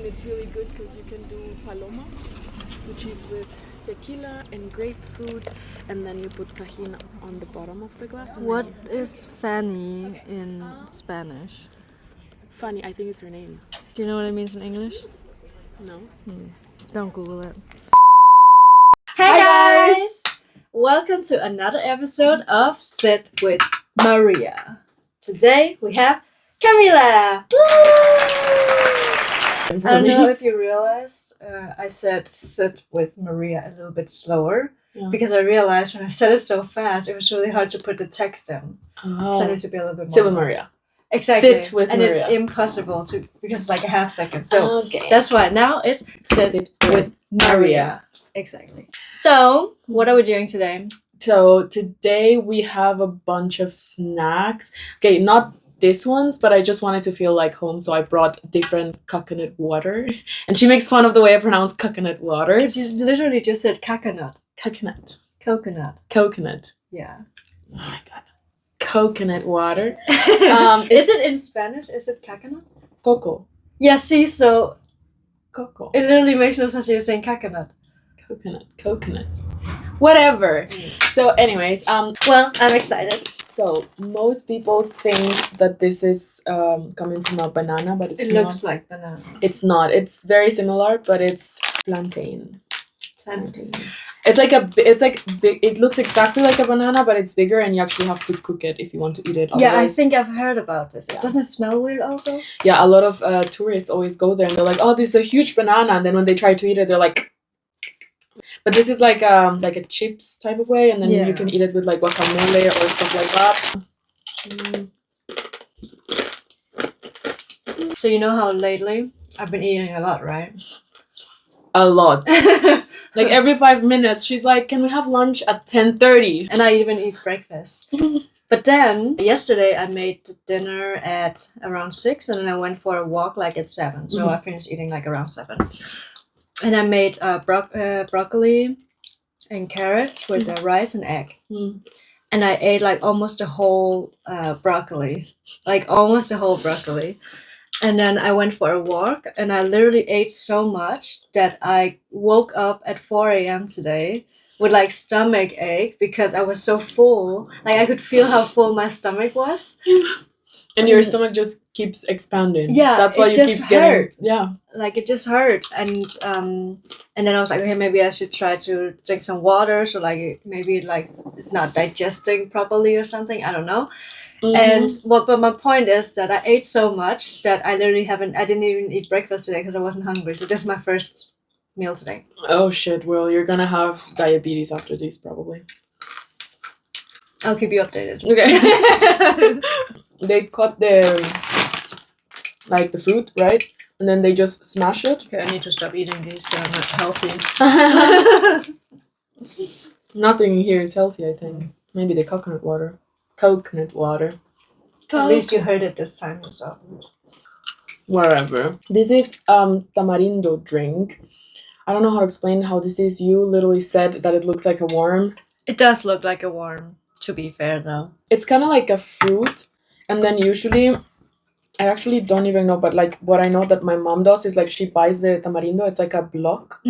it's really good because you can do paloma, which is with tequila and grapefruit, and then you put tajin on the bottom of the glass. And What is Fanny in Spanish? Funny, I think it's her name. Do you know what it means in English? No? Don't Google it. Hey guys! Welcome to another episode of Sit with Maria. Today we have Camila! I don't know if you realized, I said sit with Maria a little bit slower because I realized when I said it so fast, it was really hard to put the text in. So I need to be a little bit more. Sit with Maria. Exactly. Sit with and Maria. It's impossible to, because it's like a half second. So okay. that's why now it's sit with Maria. Exactly. So, what are we doing today? So today we have a bunch of snacks. Okay, not these ones, but I just wanted to feel like home, so I brought different coconut water. And she makes fun of the way I pronounce coconut water. You literally just said coconut. Coconut. Coconut. Yeah. Oh my god. Coconut water. Is it in Spanish? Is it coconut? Coco. Yeah, see, so Coco. it literally makes no sense you're saying coconut. Coconut. Whatever. So anyways, well, I'm excited. So most people think that this is coming from a banana, but it's not. It looks like banana. It's not. It's very similar, but it's plantain. Plantain. It looks exactly like a banana, but it's bigger, and you actually have to cook it if you want to eat it. Yeah, I think I've heard about this. Yeah. Doesn't it smell weird also? Yeah, a lot of tourists always go there and they're like, "Oh, this is a huge banana," and then when they try to eat it, they're like. But this is like a chips type of way, and then you can eat it with like guacamole or stuff like that. So you know how lately I've been eating a lot, right? A lot. Like every 5 minutes, she's like, "Can we have lunch at 10:30?" And I even eat breakfast. But then yesterday I made dinner at around 6, and then I went for a walk like at 7. So I finished eating like around 7. And I made broccoli and carrots with rice and egg. And I ate like almost a whole broccoli. And then I went for a walk, and I literally ate so much that I woke up at 4 a.m. today with like stomach ache because I was so full. Like I could feel how full my stomach was. And your stomach just keeps expanding. Yeah, that's why you keep hurt. getting. Yeah, like it just hurt, and then I was like, okay, maybe I should try to drink some water, so like maybe like it's not digesting properly or something. I don't know. But my point is that I ate so much that I literally I didn't even eat breakfast today because I wasn't hungry. So this is my first meal today. Oh shit! Well, you're gonna have diabetes after this probably. I'll keep you updated. Okay. They cut the fruit, right? And then they just smash it. Okay, I need to stop eating these. They're not healthy. Nothing here is healthy, I think. Maybe the coconut water. At least you heard it this time, so. Whatever. This is tamarindo drink. I don't know how to explain how this is. You literally said that it looks like a worm. It does look like a worm, to be fair, though. It's kind of like a fruit. And then usually, I actually don't even know, but like what I know that my mom does is like she buys the tamarindo. It's like a block,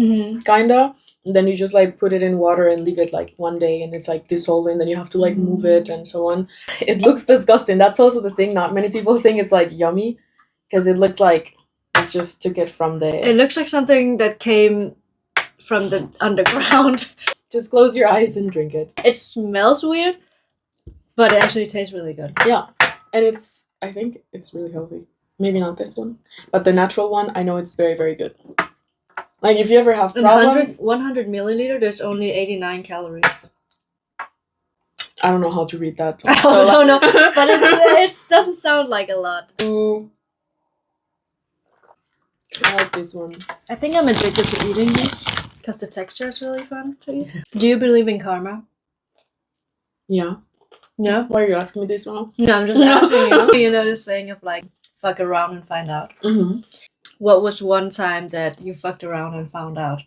kind of. And then you just like put it in water and leave it like one day, and it's like dissolving. Then you have to like move it and so on. It looks disgusting. That's also the thing. Not many people think it's like yummy because it looks like it just took it from the... It looks like something that came from the underground. Just close your eyes and drink it. It smells weird, but it actually tastes really good. Yeah. And I think it's really healthy. Maybe not this one, but the natural one, I know it's very, very good. Like if you ever have problems... 100 milliliter, there's only 89 calories. I don't know how to read that. I also don't know, but it doesn't sound like a lot. I like this one. I think I'm addicted to eating this because the texture is really fun to eat. Do you believe in karma? Yeah. Yeah? Why are you asking me this now? No, I'm just asking you. You know the saying of like, fuck around and find out. What was one time that you fucked around and found out?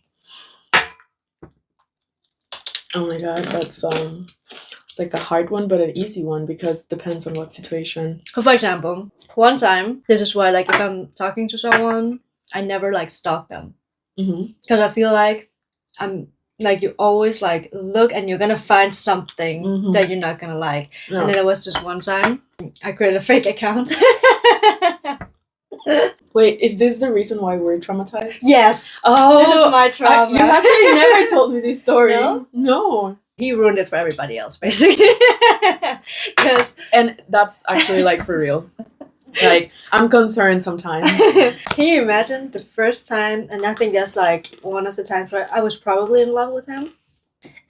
Oh my god, that's it's like a hard one but an easy one because it depends on what situation. So for example, one time, this is why like if I'm talking to someone I never like stalk them. Mm-hmm. Because I feel like I'm like you always like look and you're gonna find something that you're not gonna like. No. And then there was this one time I created a fake account. Wait, is this the reason why we're traumatized? Yes. Oh, This is my trauma. you actually never told me this story. No? No. He ruined it for everybody else, basically. And that's actually like for real. Like, I'm concerned sometimes. Can you imagine the first time, and I think that's like one of the times where I was probably in love with him,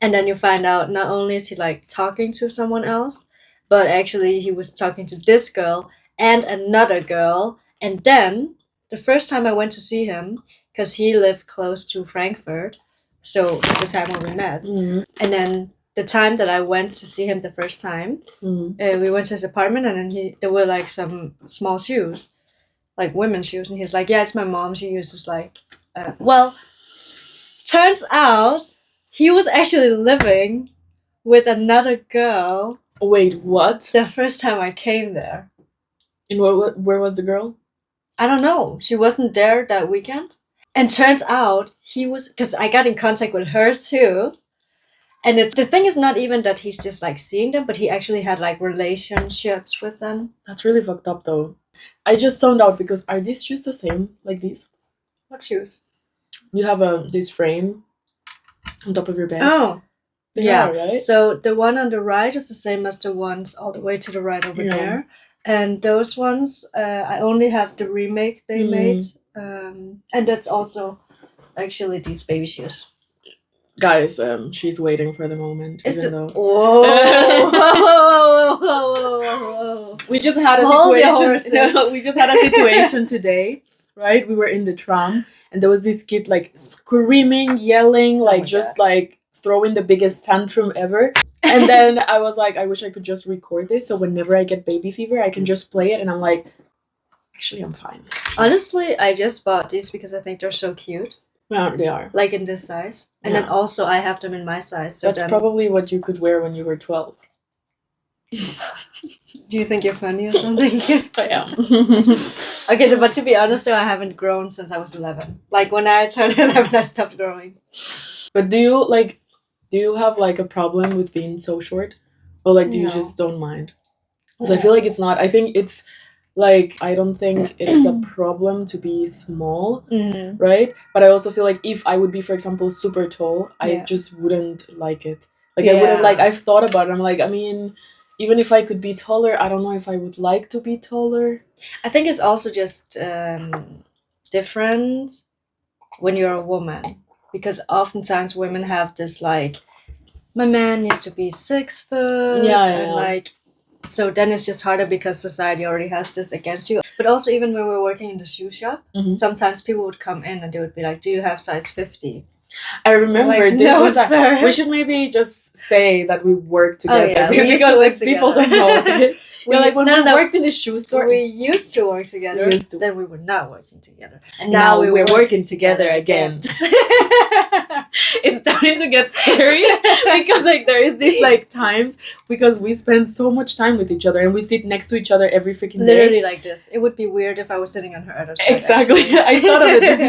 and then you find out not only is he like talking to someone else, but actually he was talking to this girl and another girl. And then the first time I went to see him, because he lived close to Frankfurt, so at the time when we met, and then the time that I went to see him the first time, we went to his apartment, and then there were like some small shoes, like women's shoes, and he was like, "Yeah, it's my mom. She uses like." Well, turns out he was actually living with another girl. Wait, what? The first time I came there. And where was the girl? I don't know. She wasn't there that weekend. And turns out he was, because I got in contact with her too. And the thing is not even that he's just like seeing them, but he actually had like relationships with them. That's really fucked up though. I just zoned out because are these shoes the same like these? What shoes? You have this frame on top of your bed. Oh, They yeah. are, right? So the one on the right is the same as the ones all the way to the right over there. And those ones, I only have the remake they made. And that's also actually these baby shoes. Guys, she's waiting for the moment. Is even it? though... Whoa. We just had a Hold your situation. horses. No, we just had a situation today, right? We were in the tram, and there was this kid like screaming, yelling, like just like throwing the biggest tantrum ever. And then I was like, I wish I could just record this, so whenever I get baby fever, I can just play it. And I'm like, actually, I'm fine. Honestly, I just bought these because I think they're so cute. Yeah, they are. Like in this size. And then also I have them in my size. So that's probably what you could wear when you were 12. Do you think you're funny or something? I am. Okay, so, but to be honest though, I haven't grown since I was 11. Like when I turned 11, I stopped growing. But do you have like a problem with being so short? Or like do you just don't mind? Because I feel like it's not. I think it's like, I don't think it's a problem to be small, right? But I also feel like if I would be, for example, super tall, I just wouldn't like it. Like I wouldn't like, I've thought about it. I'm like, I mean, even if I could be taller, I don't know if I would like to be taller. I think it's also just different when you're a woman. Because oftentimes women have this like, my man needs to be 6 foot. And like, so then it's just harder because society already has this against you. But also even when we're working in the shoe shop, sometimes people would come in and they would be like, do you have size 50? I remember like, this no, was sir. We should maybe just say that we work together We because like people don't know this. We're like when we worked in the shoe store. We used to work together. Then we were not working together. And now we're working together again. It's starting to get scary because like there is these like times because we spend so much time with each other and we sit next to each other every freaking day. Literally like this. It would be weird if I was sitting on her other side. Exactly. I thought of it this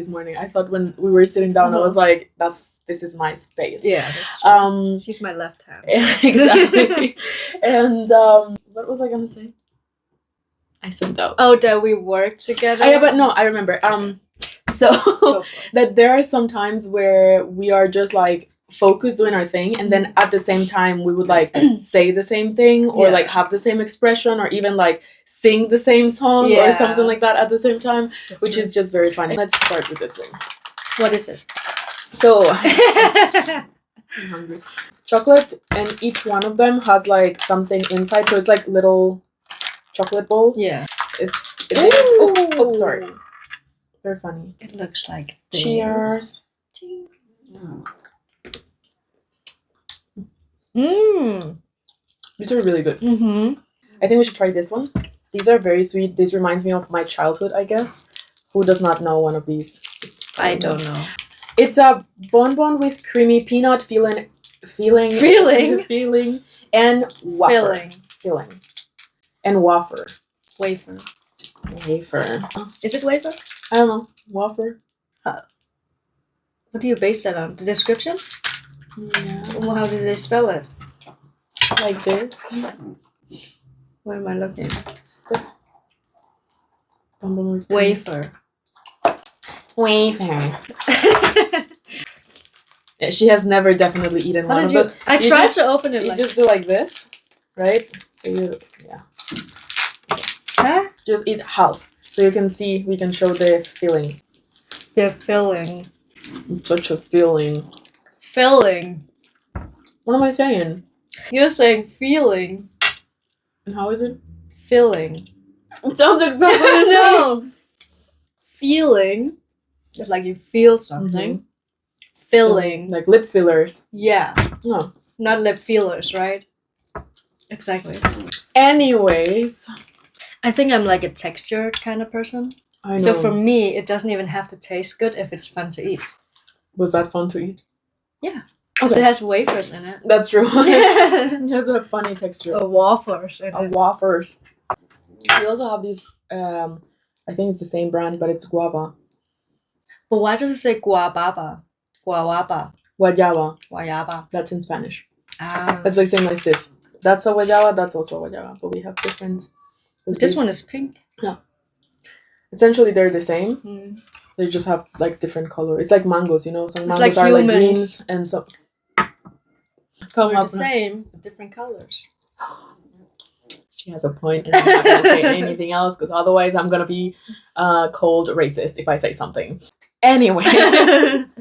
morning. I thought when we were sitting down, I was like, this is my space. Yeah, that's true. She's my left hand. Exactly. And what was I gonna say? I sent out. Oh, that we work together. Yeah, but no, I remember. So that there are some times where we are just like focused doing our thing, and then at the same time we would like say the same thing or like have the same expression or even like sing the same song or something like that at the same time, which is just very funny. Let's start with this one. What is it? So I'm hungry. Chocolate, and each one of them has like something inside, so it's like little chocolate balls. Yeah. It's sorry. They're funny. It looks like this. Cheers. These are really good. I think we should try this one. These are very sweet. This reminds me of my childhood, I guess. Who does not know one of these? I don't know. It's a bonbon with creamy peanut filling and wafer. Filling. And wafer. Wafer. Wafer. Is it wafer? I don't know. Wafer. What do you base that on? The description? Yeah. Well, how did they spell it? Like this. Where am I looking? This. Bumble with Wafer. Wafer. Yeah, she has never definitely eaten How one did of you? those. I You tried just- to open it You like. just do like this, right? So you, yeah. Huh? Just eat half. So you can see, we can show the filling. The filling. Such a filling. Filling. What am I saying? You're saying feeling. And how is it? Filling. It sounds exactly the same. No. Feeling. It's like you feel something. Filling. Like lip fillers. Yeah. No. Not lip feelers, right? Exactly. Anyways. I think I'm like a texture kind of person. I know. So for me, it doesn't even have to taste good if it's fun to eat. Was that fun to eat? Yeah. Because Okay. it has wafers in it. That's true. It has a funny texture. Wafers in it. Wafers. We also have these, I think it's the same brand, but it's guava. But why does it say guababa? Guawaba. Guayaba. Guayaba. That's in Spanish. Ah. It's like same like this. That's a guayaba, that's also a guayaba. But we have different. This one is pink. Essentially, they're the same. Mm. They just have like different color. It's like mangoes, you know. Some It's mangoes like are like humans. greens and some. Come They're up. the same, but different colors. She has a point, and I'm not gonna say anything else because otherwise I'm gonna be called racist if I say something. Anyway,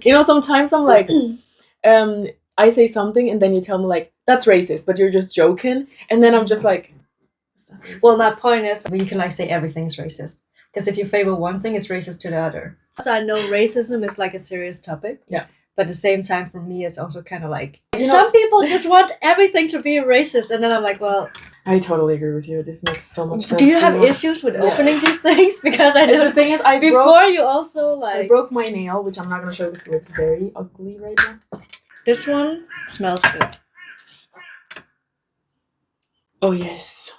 you know, sometimes I'm like, I say something and then you tell me like that's racist, but you're just joking, and then I'm just like, is that racist? Well, my point is, you can like say everything's racist. Because if you favor one thing, it's racist to the other. So I know racism is like a serious topic. Yeah. But at the same time, for me, it's also kind of like, You know- some people just want everything to be racist. And then I'm like, well, I totally agree with you. This makes so much sense. do you have know? issues with Yes. opening these things? Because I And know the thing is, I before you also I like, broke my nail, which I'm not gonna show because it looks very ugly right now. this one smells good. Oh yes,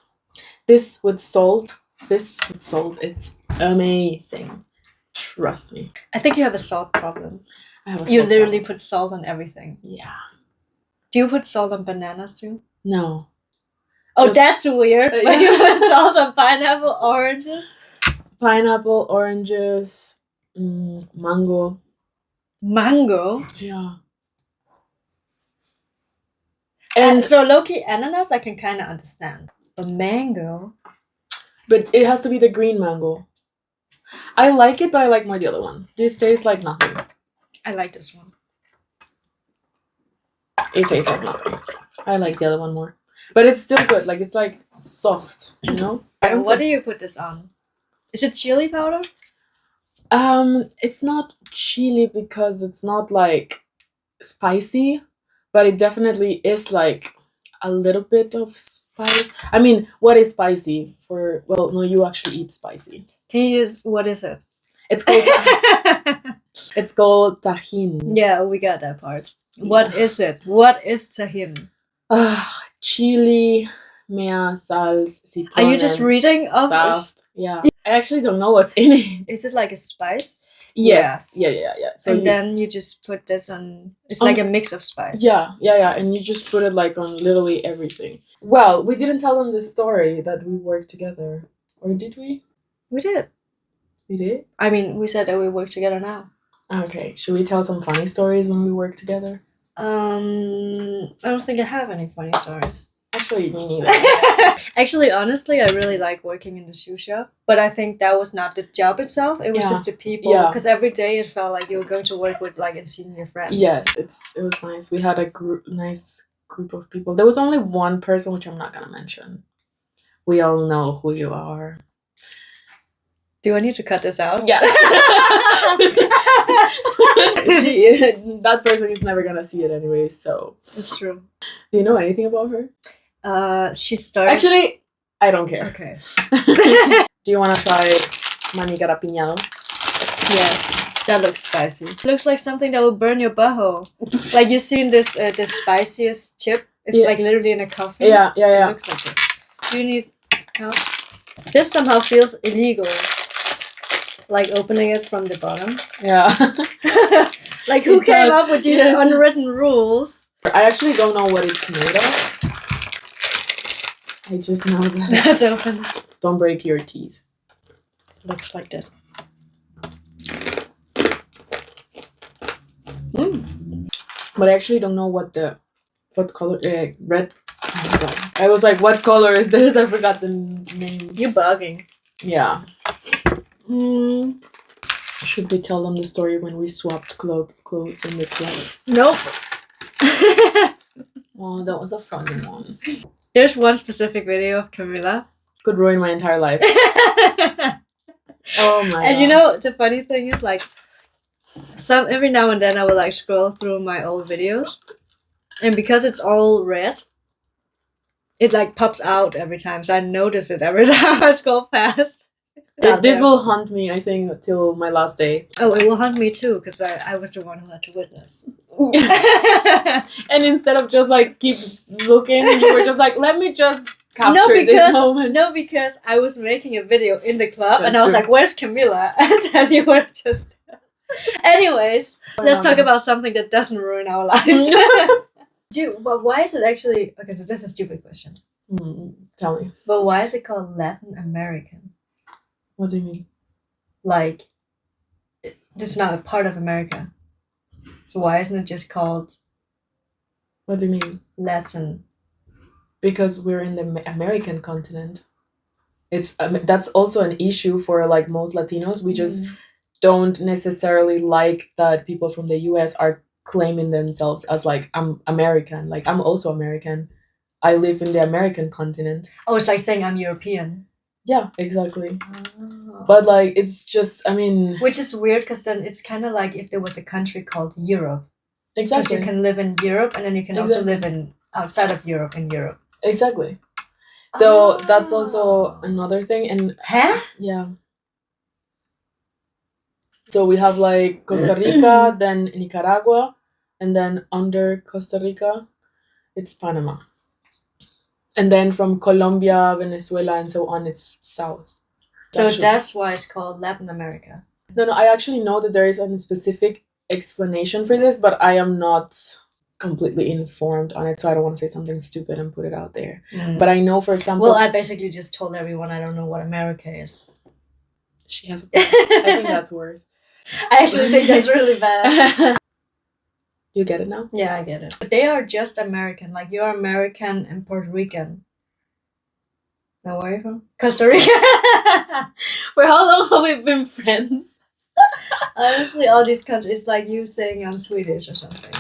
this with salt. It's amazing. Trust me. I think you have a salt problem. I have a You salt literally problem. put salt on everything. Yeah. Do you put salt on bananas too? No. Oh, Just- that's weird. But yeah. you put salt on pineapple, oranges. Pineapple, oranges, mango. Mango. Yeah. And And so low-key ananas I can kind of understand. But mango. but it has to be the green mango. I like it, but I like more the other one. This tastes like nothing. I like this one. It tastes like nothing. I like the other one more. But it's still good. Like it's like soft, you know? And what do you put this on? Is it chili powder? It's not chili because it's not like spicy, but it definitely is like a little bit of spice. I mean, what is spicy for? Well, no, you actually eat spicy. Can you use, what is it? It's called it's called tajin. Yeah, we got that part. What is it? What is tajin? Chili, mea, sals, citron. Are you just and reading off this? saft. Yeah, I actually don't know what's in it. Is it like a spice? Yes. Yeah. So and you, then you just put this on, it's like a mix of spice. yeah, and you just put it like on literally everything. Well, we didn't tell them the story that we worked together, or did we? We did. We did. I mean, we said that we work together now. Okay, should we tell some funny stories when we work together? I don't think I have any funny stories. Actually, me neither. Actually, honestly, I really like working in the shoe shop, but I think that was not the job itself. It was Yeah. just the people. Yeah. Because every day it felt like you were going to work with like and seeing your friends. Yes, it was nice. We had a nice group of people. There was only one person, which I'm not gonna mention. We all know who you are. Do I need to cut this out? Yeah. That person is never gonna see it anyway. So, It's true. do you know anything about her? She started. Actually, I don't care. Okay. Do you want to try manicara piñado? Yes, that looks spicy. It looks like something that will burn your butthole. Like you've seen this, the spiciest chip. It's Yeah. like literally in a coffee. Yeah. It looks like this. Do you need help? This somehow feels illegal. Like opening it from the bottom. Yeah. Like who It came does, up with these yes. unwritten rules? I actually don't know what it's made of. I just know that. Let's open. Don't break your teeth. Looks like this. But I actually don't know what color. Red. Oh my God. I was like, what color is this? I forgot the name. You bugging. Yeah. Mm, Should we tell them the story when we swapped clothes in the club? nope. Oh, that was a funny one. There's one specific video of Camila. Could ruin my entire life. Oh my And God. you know, the funny thing is, like, every now and then I will like scroll through my old videos, and because it's all red, it like pops out every time. So I notice it every time I scroll past. This will haunt me, I think, till my last day. Oh, it will haunt me too, because I was the one who had to witness. And instead of just like keep looking, you were just like, let me just capture this moment. No, because I was making a video in the club, That's and I was true. like, "Where's Camila?" And then you were just. Anyways, let's talk about something that doesn't ruin our life. Dude, but why is it actually okay? So this is a stupid question. Tell me. But why is it called Latin American? What do you mean? Like, it's not a part of America. So why isn't it just called What do you mean? Latin? Because we're in the American continent. It's that's also an issue for like most Latinos. We just don't necessarily like that people from the US are claiming themselves as like, I'm American. Like, I'm also American. I live in the American continent. Oh, it's like saying I'm European. Yeah, exactly. Oh. But like, it's just, I mean, Which is weird, because then it's kind of like if there was a country called Europe. Because exactly. you can live in Europe, and then you can also live in outside of Europe in Europe. Exactly. So that's also another thing. And Huh? yeah. So we have like Costa Rica, then Nicaragua, and then under Costa Rica, it's Panama. And then from Colombia, Venezuela, and so on, it's south. So Actually. that's why it's called Latin America. No, I actually know that there is a specific explanation for this, but I am not completely informed on it, so I don't want to say something stupid and put it out there. But I know, for example... Well, I basically just told everyone I don't know what America is. She has a point. I think that's worse. I actually think that's really bad. You get it now? Yeah, I get it. But they are just American. Like, you're American and Puerto Rican. Now, where are you from? Costa Rica. For how long have we been friends? Honestly, all these countries, like you saying I'm Swedish or something.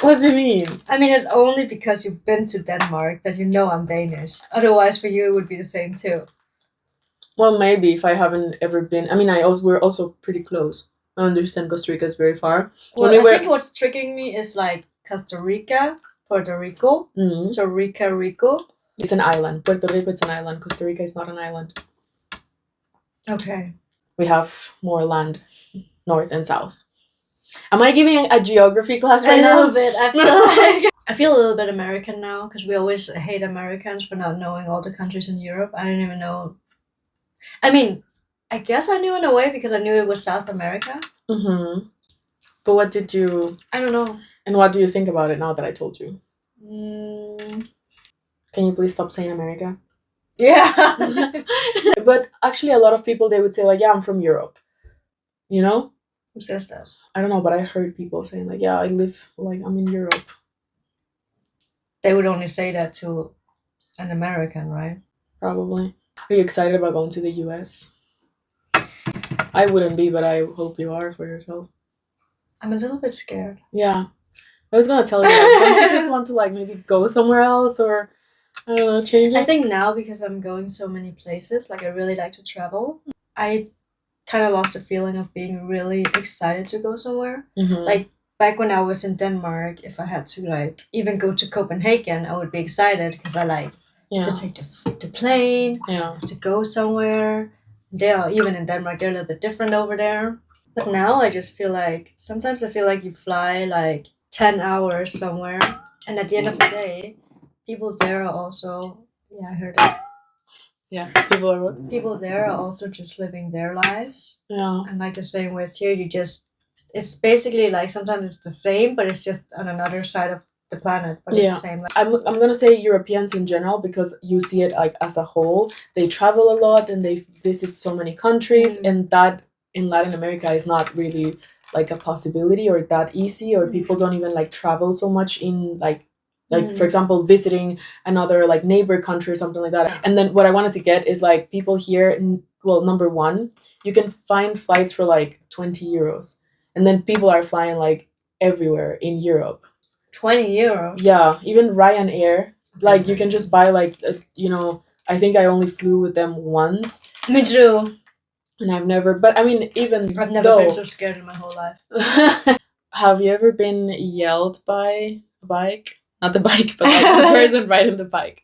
What do you mean? I mean, it's only because you've been to Denmark that you know I'm Danish. Otherwise, for you, it would be the same too. Well, maybe if I haven't ever been... I mean, we're also pretty close. I understand Costa Rica is very far. Well, I think what's tricking me is like Costa Rica, Puerto Rico. So Rico. It's an island. Puerto Rico, it's an island. Costa Rica is not an island. Okay. We have more land, north and south. Am I giving a geography class right now? A little bit. I feel a little bit American now, because we always hate Americans for not knowing all the countries in Europe. I didn't even know. I mean, I guess I knew in a way because I knew it was South America. But what did you... I don't know. And what do you think about it now that I told you? Mm. Can you please stop saying America? Yeah. But actually a lot of people, they would say like, yeah, I'm from Europe. You know? Who says that? I don't know, but I heard people saying like, yeah, I live, like, I'm in Europe. They would only say that to an American, right? Probably. Are you excited about going to the US? I wouldn't be, but I hope you are for yourself. I'm a little bit scared. Yeah. I was gonna tell you, like, don't you just want to like maybe go somewhere else, or I don't know, change it? I think now, because I'm going so many places, like I really like to travel, I kind of lost the feeling of being really excited to go somewhere. Like back when I was in Denmark, if I had to like even go to Copenhagen, I would be excited because I like to take the plane, to go somewhere. Even in Denmark, they're a little bit different over there. But now I just feel like, sometimes I feel like you fly like 10 hours somewhere, and at the end of the day, people there are also, yeah, I heard it. Yeah, people are what? People there are also just living their lives. Yeah. And like the same way as here, it's basically like sometimes it's the same, but it's just on another side of the planet, but it's Yeah. the same. I'm gonna say Europeans in general because you see it like as a whole. They travel a lot and they visit so many countries, and that in Latin America is not really like a possibility or that easy, or people don't even like travel so much in like for example visiting another like neighbor country or something like that. And then what I wanted to get is like people here, well, number one, you can find flights for like 20 euros, and then people are flying like everywhere in Europe. 20 euros. Yeah, even Ryanair. Like you can just buy like I think I only flew with them once. Me too. And I've never, but I mean, even I've never been so scared in my whole life. Have you ever been yelled by a bike? Not the bike, but like the person riding the bike.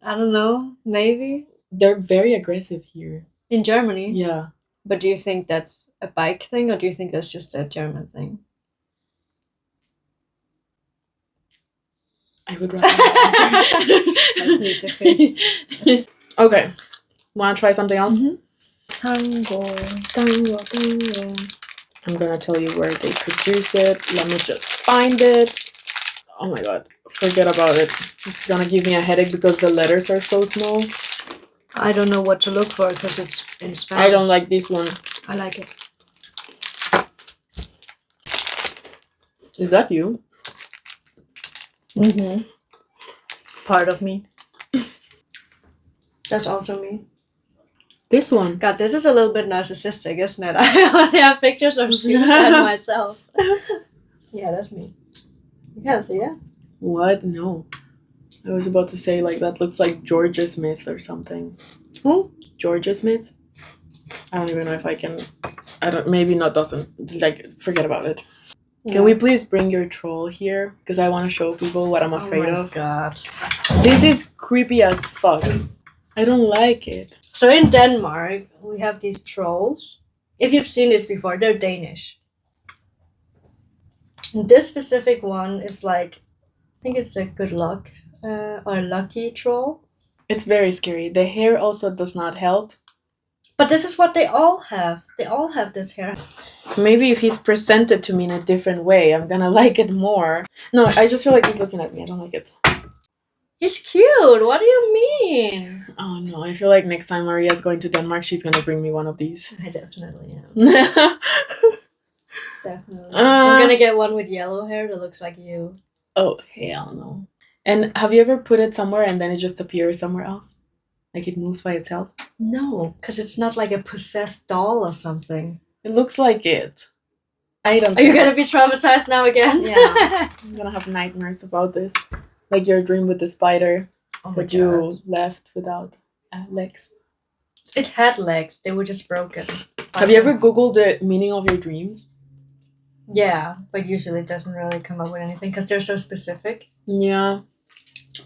I don't know. Maybe. They're very aggressive here. In Germany? Yeah. But do you think that's a bike thing, or do you think that's just a German thing? I would rather not answer. Okay. Want to try something else? Tango. I'm gonna tell you where they produce it. Let me just find it. Oh my god. Forget about it. It's gonna give me a headache because the letters are so small. I don't know what to look for because it's in Spanish. I don't like this one. I like it. Is that you? Part of me. That's also me. This one. God, this is a little bit narcissistic, isn't it? I only have pictures of shoes and myself. Yeah, that's me. You can't see it? What? No. I was about to say like that looks like Georgia Smith or something. Who? Georgia Smith? I don't even know if I can. Maybe not doesn't. Like, forget about it. Yeah. Can we please bring your troll here? Because I want to show people what I'm afraid of. Oh my god. This is creepy as fuck. I don't like it. So in Denmark, we have these trolls. If you've seen this before, they're Danish. And this specific one is like, I think it's a good luck or lucky troll. It's very scary. The hair also does not help. But this is what they all have. They all have this hair. Maybe if he's presented to me in a different way, I'm gonna like it more. No, I just feel like he's looking at me. I don't like it. He's cute. What do you mean? Oh no, I feel like next time Maria's going to Denmark, she's gonna bring me one of these. I definitely am. Definitely. I'm gonna get one with yellow hair that looks like you. Oh, hell no. And have you ever put it somewhere and then it just appears somewhere else? Like it moves by itself? No, because it's not like a possessed doll or something. It looks like it. I don't. Are you gonna be traumatized now again? Yeah. I'm gonna have nightmares about this. Like your dream with the spider that you left without legs. It had legs. They were just broken. Have you ever Googled the meaning of your dreams? Yeah, but usually it doesn't really come up with anything because they're so specific. Yeah.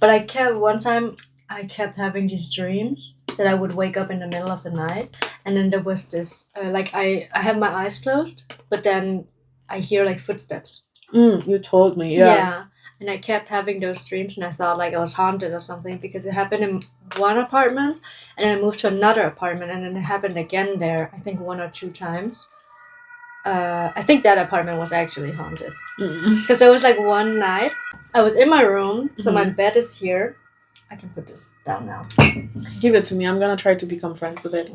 But one time I kept having these dreams that I would wake up in the middle of the night, and then there was this I have my eyes closed, but then I hear like footsteps. You told me, yeah. Yeah, and I kept having those dreams, and I thought like I was haunted or something because it happened in one apartment, and then I moved to another apartment, and then it happened again there. I think 1 or 2 times. I think that apartment was actually haunted because there was like one night I was in my room, so my bed is here. I can put this down now. Give it to me. I'm gonna try to become friends with it.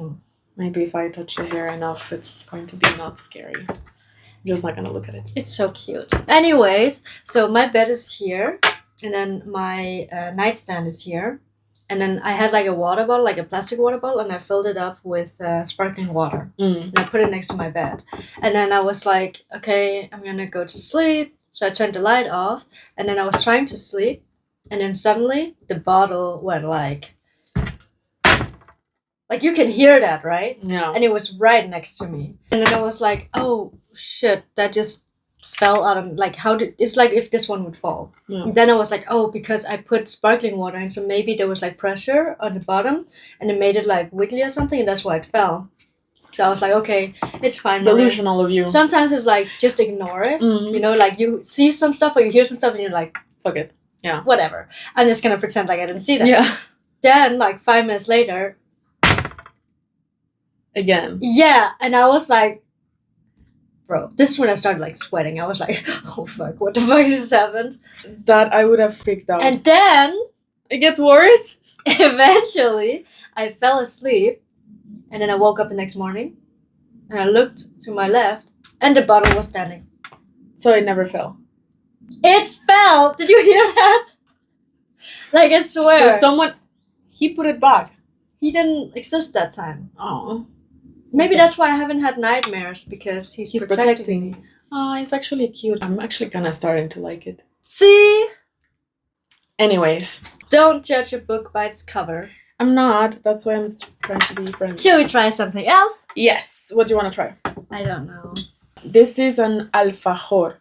Maybe if I touch the hair enough, it's going to be not scary. I'm just not gonna look at it. It's so cute. Anyways, so my bed is here, and then my nightstand is here, and then I had like a water bottle, like a plastic water bottle, and I filled it up with sparkling water. And I put it next to my bed. And then I was like, okay, I'm gonna go to sleep. So I turned the light off, and then I was trying to sleep, and then suddenly the bottle went like you can hear that, right? Yeah. And it was right next to me. And then I was like, oh shit, that just fell out of it's like if this one would fall. Yeah. Then I was like, oh, because I put sparkling water in, so maybe there was like pressure on the bottom and it made it like wiggly or something, and that's why it fell. So I was like, okay, it's fine. Delusional of you. Sometimes it's like just ignore it. You know, like you see some stuff or you hear some stuff and you're like, fuck it. Yeah. Whatever. I'm just gonna pretend like I didn't see that. Yeah. Then, like 5 minutes later, Again. yeah, and I was like, bro, this is when I started like sweating. I was like, oh fuck, what the fuck just happened? That I would have freaked out. And then, it gets worse. eventually, I fell asleep, and then I woke up the next morning, and I looked to my left, and the bottle was standing. So it never fell. It fell! Did you hear that? Like, I swear. So someone, he put it back. He didn't exist that time. Oh. Maybe Okay. that's why I haven't had nightmares, because he's protecting me. Oh, it's actually cute. I'm actually kind of starting to like it. See? Anyways. Don't judge a book by its cover. I'm not. That's why I'm trying to be friends. Shall we try something else? Yes. What do you want to try? I don't know. This is an alfajor.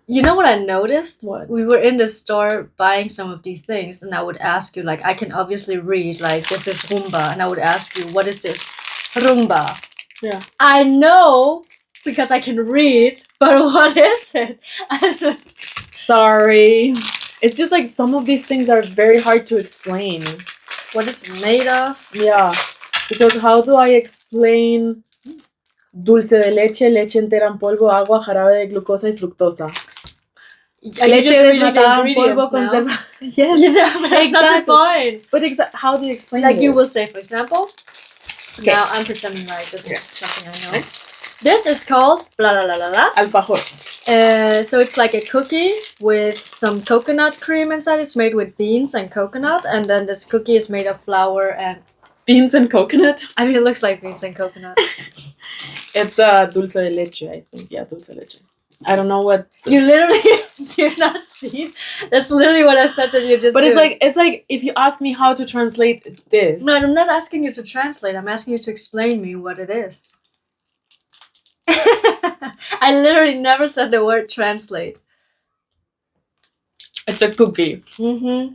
You know what I noticed? What? We were in the store buying some of these things, and I would ask you, like, I can obviously read, like, this is rumba, and I would ask you, what is this? Rumba. Yeah. I know because I can read, but what is it? Sorry. It's just like some of these things are very hard to explain. What is it made of? Yeah. Because how do I explain dulce de leche, leche entera en polvo, agua, jarabe de glucosa y fructosa? Are you Leche just reading the desnatada en ingredients polvo, now? conserva. Yes. Yeah, but that's not the point. But how do you explain Like, this? you will say, for example, Okay. now I'm pretending like this is something I know. This is called blah blah blah blah blah. Alfajor. So it's like a cookie with some coconut cream inside. It's made with beans and coconut, and then this cookie is made of flour and Beans and coconut. I mean, it looks like beans and coconut. It's dulce de leche, I think. Yeah, dulce de leche. I don't know what. You literally did not see. That's literally what I said that you just. But doing. it's like if you ask me how to translate this. No, I'm not asking you to translate. I'm asking you to explain me what it is. I literally never said the word translate. It's a cookie. Mm-hmm.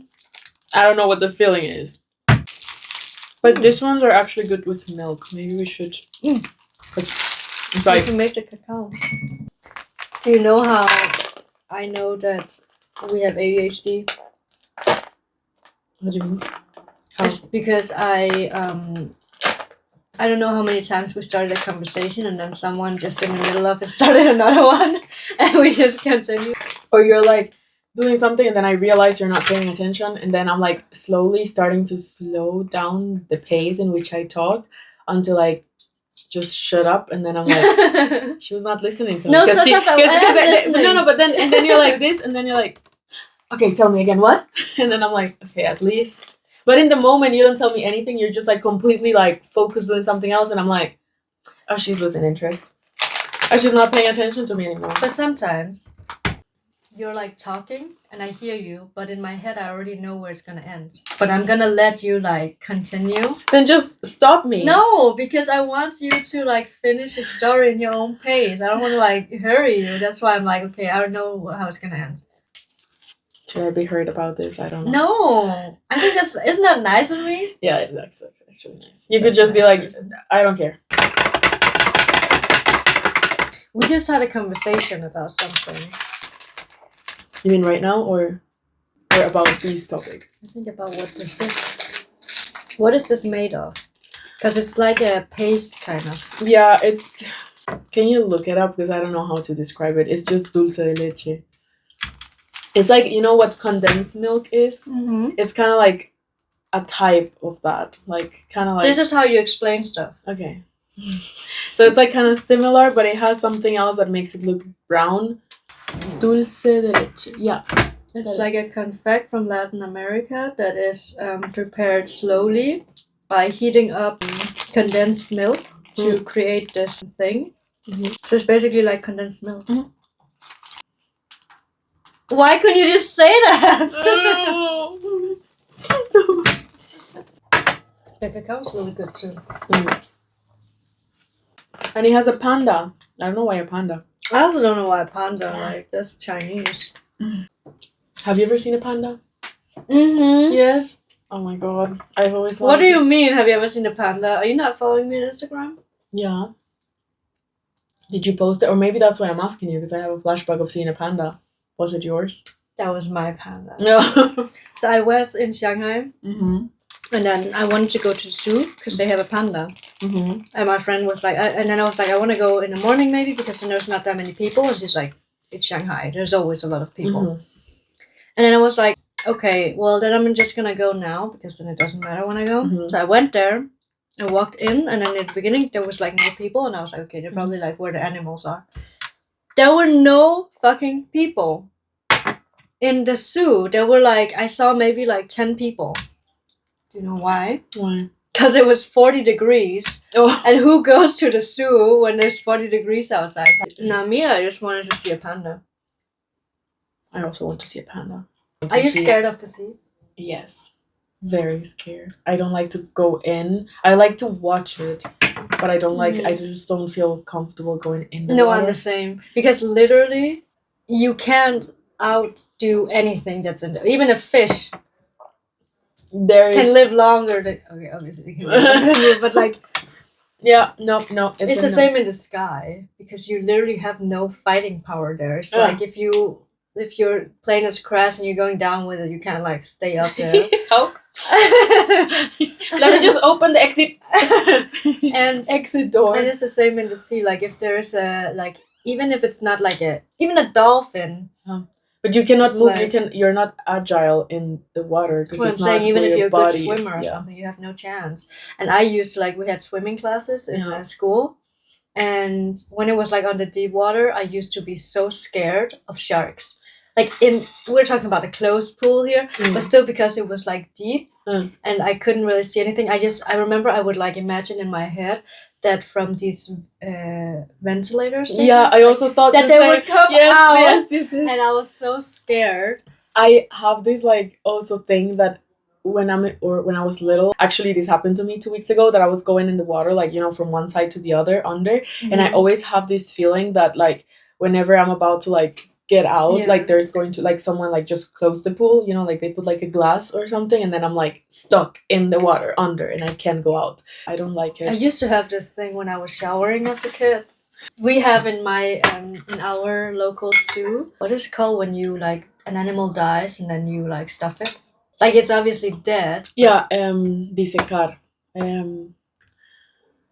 I don't know what the filling is. But these ones are actually good with milk. Maybe we should. It's You like. can make the cacao. Do you know how I know that we have ADHD? What do you mean? How? It's because I don't know how many times we started a conversation and then someone just in the middle of it started another one and we just continue. Or you're like doing something and then I realize you're not paying attention and then I'm like slowly starting to slow down the pace in which I talk until like just shut up and then I'm like she was not listening to me. No, Because sometimes I am listening. no, but then you're like this and then you're like, okay, tell me again what? And then I'm like, okay, at least. But in the moment you don't tell me anything, you're just like completely like focused doing something else and I'm like, oh, she's losing interest. Oh, she's not paying attention to me anymore. But sometimes you're like talking and I hear you, but in my head I already know where it's gonna end. But I'm gonna let you like continue. Then just stop me. No, because I want you to like finish your story in your own pace. I don't want to like hurry you. That's why I'm like, okay, I don't know how it's gonna end. Should I be heard about this? I don't know. No, I think isn't that nice of me? Yeah, it's actually nice. You could just be like, I don't care. We just had a conversation about something. You mean right now or about this topic? I think about what this is. What is this made of? Because it's like a paste kind of. Yeah, it's. Can you look it up? Because I don't know how to describe it. It's just dulce de leche. It's like, you know what condensed milk is? Mm-hmm. It's kind of like a type of that. Like, kind of like. This is how you explain stuff. Okay. So it's like kind of similar, but it has something else that makes it look brown. Dulce de leche. Yeah. It's like a confect from Latin America that is prepared slowly by heating up condensed milk to create this thing. Mm-hmm. So it's basically like condensed milk. Mhm. Why couldn't you just say that? The cacao is really good too. And he has a panda. I don't know why a panda. I also don't know why panda, like, that's Chinese. Have you ever seen a panda? Mm-hmm. Yes. Oh my god. I've always wanted What do to you mean, have you ever seen a panda? Are you not following me on Instagram? Yeah. Did you post it? Or maybe that's why I'm asking you, because I have a flashback of seeing a panda. Was it yours? That was my panda. No. So I was in Shanghai, and then I wanted to go to the zoo because they have a panda. And my friend was like, and then I was like, I want to go in the morning maybe because then there's not that many people. And she's like, it's Shanghai. There's always a lot of people. And then I was like, okay, well then I'm just gonna go now because then it doesn't matter when I go. So I went there. I walked in, and then in the beginning there was like no people, and I was like, okay, they're probably like where the animals are. There were no fucking people in the zoo. There were like, I saw maybe like 10 people. Do you know why? Why? Because it was 40 degrees. Oh. And who goes to the zoo when there's 40 degrees outside? Now, Mia, I just wanted to see a panda. I also want to see a panda. Are you scared of the sea? Yes. Very scared. I don't like to go in. I like to watch it, but I don't like. I just don't feel comfortable going in the water. I'm the same. Because literally, you can't outdo anything that's in there. Even a fish can live longer than. Okay, obviously, it can live longer than you, but like. Yeah, no. It's the same in the sky because you literally have no fighting power there. So like if your plane is crashed and you're going down with it, you can't like stay up there. How? Let me just open the exit and exit door. And it's the same in the sea. Like if there's a like even if it's not like even a dolphin. But you cannot move. Like, you're not agile in the water because it's saying, not even if you're a good body swimmer or something, you have no chance. And I used to we had swimming classes in school, and when it was like on the deep water, I used to be so scared of sharks. Like we're talking about a closed pool here, but still because it was like deep and I couldn't really see anything. I remember I would like imagine in my head that from these ventilators. I also thought that they would come out. Yes. And I was so scared. I have this like also thing that when I was little, actually this happened to me 2 weeks ago, that I was going in the water like from one side to the other under, and I always have this feeling that like whenever I'm about to like get out, like there's going to like someone like just close the pool, like they put like a glass or something, and then I'm like stuck in the water under and I can't go out. I don't like it. I used to have this thing when I was showering as a kid. We have in our local zoo, what is it called when you like an animal dies and then you like stuff it? Like it's obviously dead. Yeah, disecar. You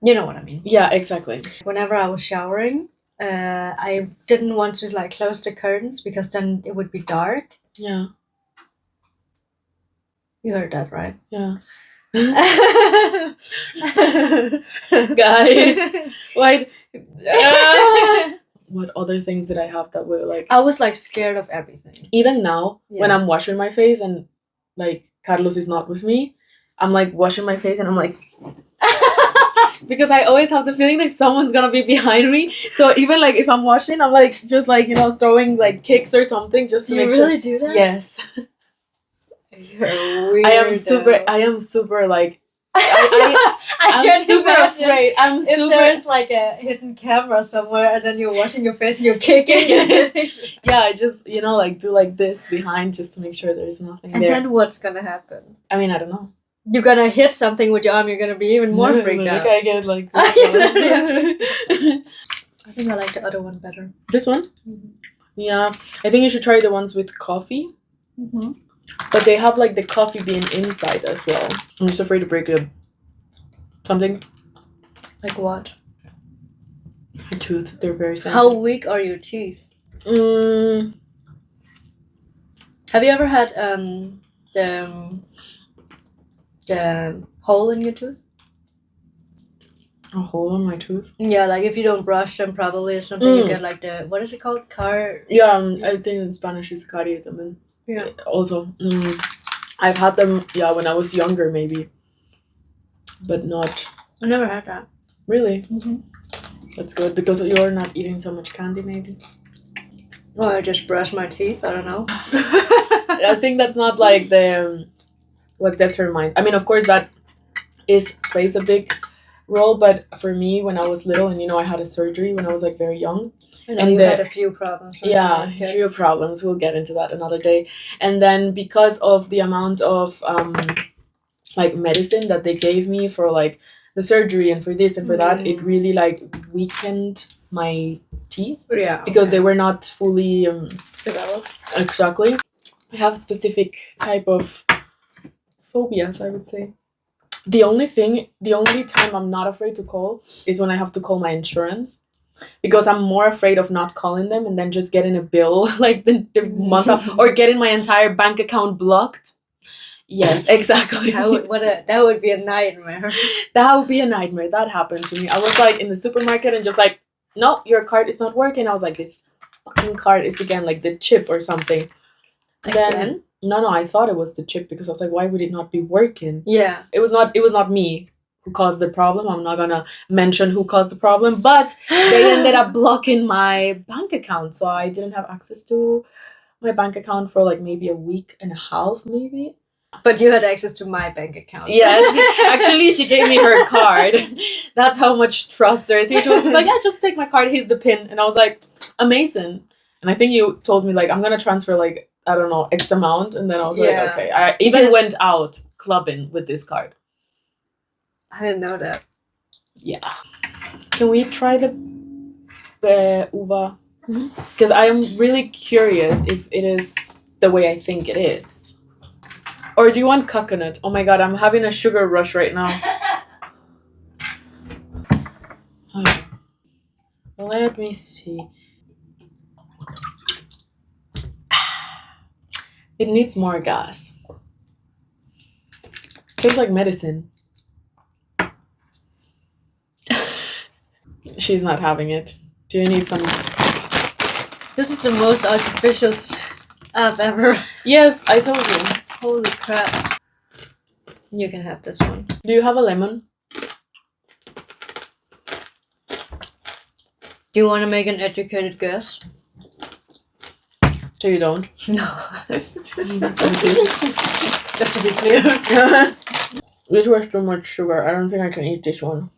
know what I mean? Yeah, exactly. Whenever I was showering, I didn't want to like close the curtains because then it would be dark. Yeah. You heard that, right? Yeah. Guys, wait. What other things did I have that were like... I was like scared of everything. Even now, when I'm washing my face and like Carlos is not with me, I'm like washing my face and I'm like... because I always have the feeling that someone's gonna be behind me. So even like if I'm washing, I'm like just like throwing like kicks or something just to make sure. You really do that? Yes. You're weird. I am super like I'm super afraid. If there's like a hidden camera somewhere and then you're washing your face and you're kicking. Yeah, I just like do like this behind just to make sure there's nothing there. And then what's gonna happen? I mean, I don't know. You're gonna hit something with your arm, you're gonna be even more freaked out. I get like I think I like the other one better. This one? Mm-hmm. Yeah, I think you should try the ones with coffee. Mm-hmm. But they have like the coffee bean inside as well. I'm just afraid to break it. Something. Like what? My tooth. They're very sensitive. How weak are your teeth? Have you ever had the hole in your tooth? A hole in my tooth? Yeah, like if you don't brush them probably or something, you get like the, what is it called? Yeah, I think in Spanish it's carie también. Yeah. Also, I've had them, when I was younger maybe. But not... I never had that. Really? Mm-hmm. That's good, because you're not eating so much candy maybe. Or I just brush my teeth, I don't know. I think that's not like the... what determines... I mean, of course that plays a big role, but for me, when I was little, and I had a surgery when I was like very young. And you had a few problems. Right? Yeah, a few problems. We'll get into that another day. And then because of the amount of like medicine that they gave me for like the surgery and for this and for that, it really like weakened my teeth. Yeah. Because they were not fully developed. Exactly. I have specific type of phobias, I would say. The only time I'm not afraid to call is when I have to call my insurance. Because I'm more afraid of not calling them and then just getting a bill like the month of, or getting my entire bank account blocked. Yes, exactly. That would be a nightmare. That would be a nightmare. That happened to me. I was like in the supermarket and just like, no, your card is not working. I was like, this fucking card is again like the chip or something. Then no, I thought it was the chip because I was like, why would it not be working? Yeah. It was not me who caused the problem. I'm not gonna mention who caused the problem, but they ended up blocking my bank account, so I didn't have access to my bank account for like maybe a week and a half, maybe. But you had access to my bank account. Yes, actually, she gave me her card. That's how much trust there is. She was just like, yeah, just take my card. Here's the pin, and I was like, amazing. And I think you told me like I'm gonna transfer like I don't know X amount, and then I was like, okay. I even went out clubbing with this card. I didn't know that. Yeah. Can we try the uva? Because I am really curious if it is the way I think it is. Or do you want coconut? Oh my god, I'm having a sugar rush right now. Let me see. It needs more gas. Tastes like medicine. She's not having it. Do you need some? This is the most artificial I've ever. Yes, I told you. Holy crap. You can have this one. Do you have a lemon? Do you want to make an educated guess? So you don't? No. Just to be clear. This was too much sugar. I don't think I can eat this one.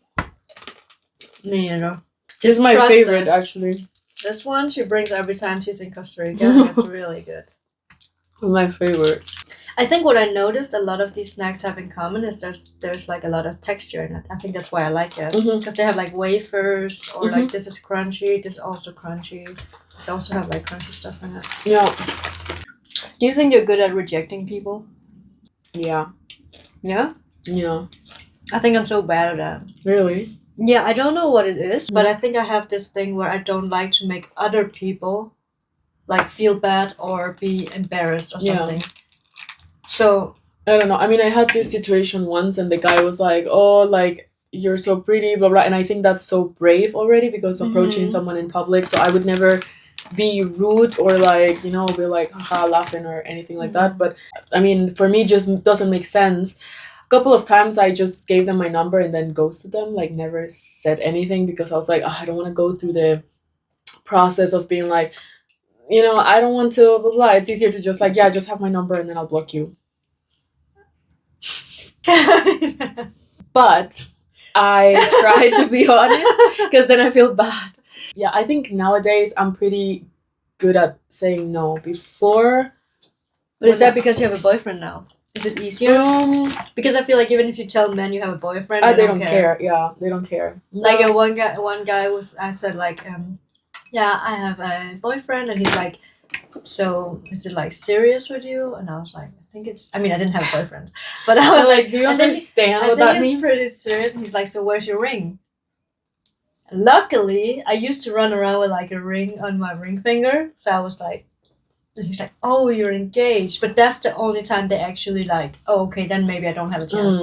Me neither. This is my favorite, actually. This one she brings every time she's in Costa Rica. It's really good. My favorite. I think what I noticed a lot of these snacks have in common is there's like a lot of texture in it. I think that's why I like it. Because they have like wafers or like this is crunchy, this is also crunchy. They also have like crunchy stuff in it. Yeah. Do you think you're good at rejecting people? Yeah. Yeah? Yeah. I think I'm so bad at that. Really? Yeah, I don't know what it is, but I think I have this thing where I don't like to make other people like feel bad or be embarrassed or something. So I don't know. I mean, I had this situation once and the guy was like, oh, like, you're so pretty, blah, blah. And I think that's so brave already because approaching someone in public. So I would never be rude or like, you know, be like, haha, laughing or anything like that. But I mean, for me, just doesn't make sense. A couple of times I just gave them my number and then ghosted them, like never said anything because I was like, I don't want to go through the process of being like, you know, I don't want to blah, blah, blah. It's easier to just like, yeah, just have my number and then I'll block you. But I try to be honest because then I feel bad. Yeah, I think nowadays I'm pretty good at saying no. Before, but is that because you have a boyfriend now? Is it easier? Because I feel like even if you tell men you have a boyfriend, they don't care. Yeah, they don't care. Like one guy I said like, yeah, I have a boyfriend, and he's like, so is it like serious with you? And I was like, I think it's. I mean, I didn't have a boyfriend, but I was like, do you understand what I that think means? it's pretty serious. And he's like, so where's your ring? Luckily, I used to run around with like a ring on my ring finger, so I was like. And he's like, oh, you're engaged. But that's the only time they actually like, oh, okay, then maybe I don't have a chance.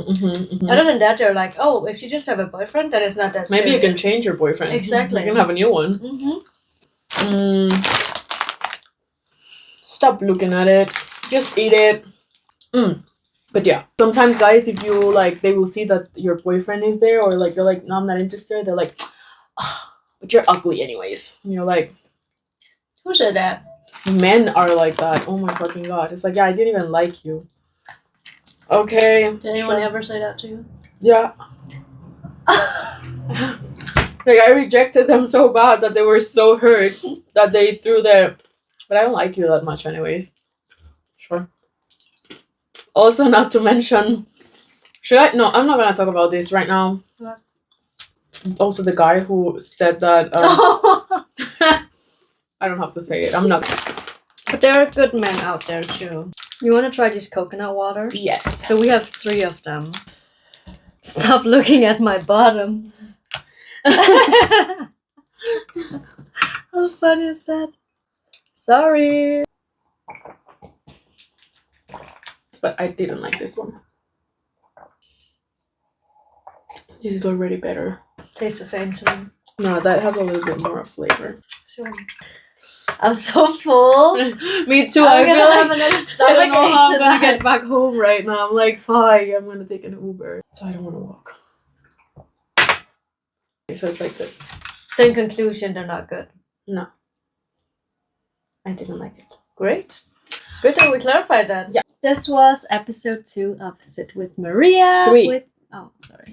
Other than that, they're like, oh, if you just have a boyfriend, then it's not that serious. Maybe you can change your boyfriend. Exactly. You can have a new one. Stop looking at it. Just eat it. But yeah, sometimes guys, if you like, they will see that your boyfriend is there or like, you're like, no, I'm not interested. They're like, oh, but you're ugly anyways. And you're like, who said that? Men are like that. Oh my fucking god. It's like, yeah, I didn't even like you. Okay. Did anyone ever say that to you? Yeah. Like, I rejected them so bad that they were so hurt that they threw their... But I don't like you that much anyways. Sure. Also, not to mention... Should I? No, I'm not gonna talk about this right now. What? Also, the guy who said that... I don't have to say it. I'm not... But there are good men out there too. You want to try these coconut waters? Yes. So we have 3 of them. Stop looking at my bottom. How funny is that? Sorry. But I didn't like this one. This is already better. Tastes the same to me. No, that has a little bit more flavor. Sure. I'm so full. Me too. I'm I feel gonna have like another I stomach don't know how I'm gonna ache get tonight. back home right now. I'm like, fine, I'm gonna take an Uber. So I don't want to walk. Okay, so it's like this. So in conclusion, they're not good. No. I didn't like it. Great. Good that we clarified that. Yeah. This was episode 2 of Sit with Maria. 3. Oh, sorry.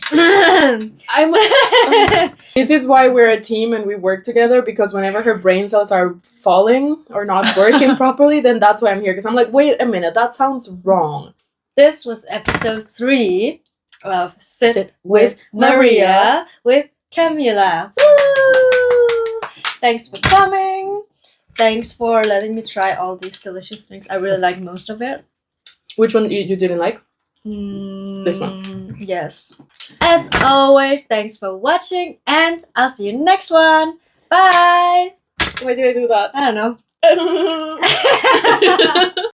This is why we're a team and we work together, because whenever her brain cells are falling or not working properly, then that's why I'm here. Because I'm like, wait a minute, that sounds wrong. This was episode 3 of Sit with Maria with Camila. Woo! Thanks for coming. Thanks for letting me try all these delicious things. I really like most of it. Which one you didn't like? This one. Yes. As always, thanks for watching, and I'll see you next one. Bye. Why did I do that? I don't know.